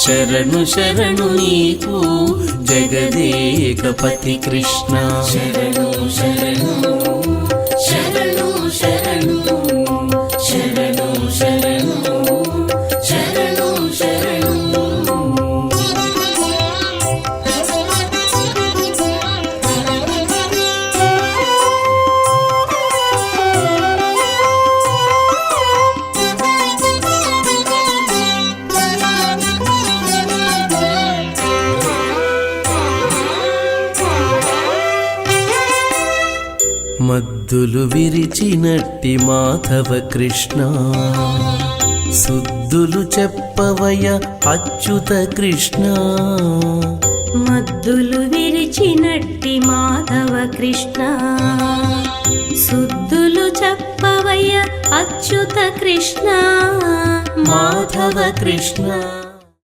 శరణు శరణు నీకు జగదేకపతి కృష్ణ శరణు శరణు శరణు శరణు శరణు శరణు శరణు శరణు. మద్దులు విరిచినట్టి మాధవ కృష్ణ సుద్దులు చెప్పవయ అచ్యుత కృష్ణ మద్దులు విరిచినట్టి మాధవ కృష్ణ సుద్దులు చెప్పవయ అచ్యుత కృష్ణ మాధవ కృష్ణ.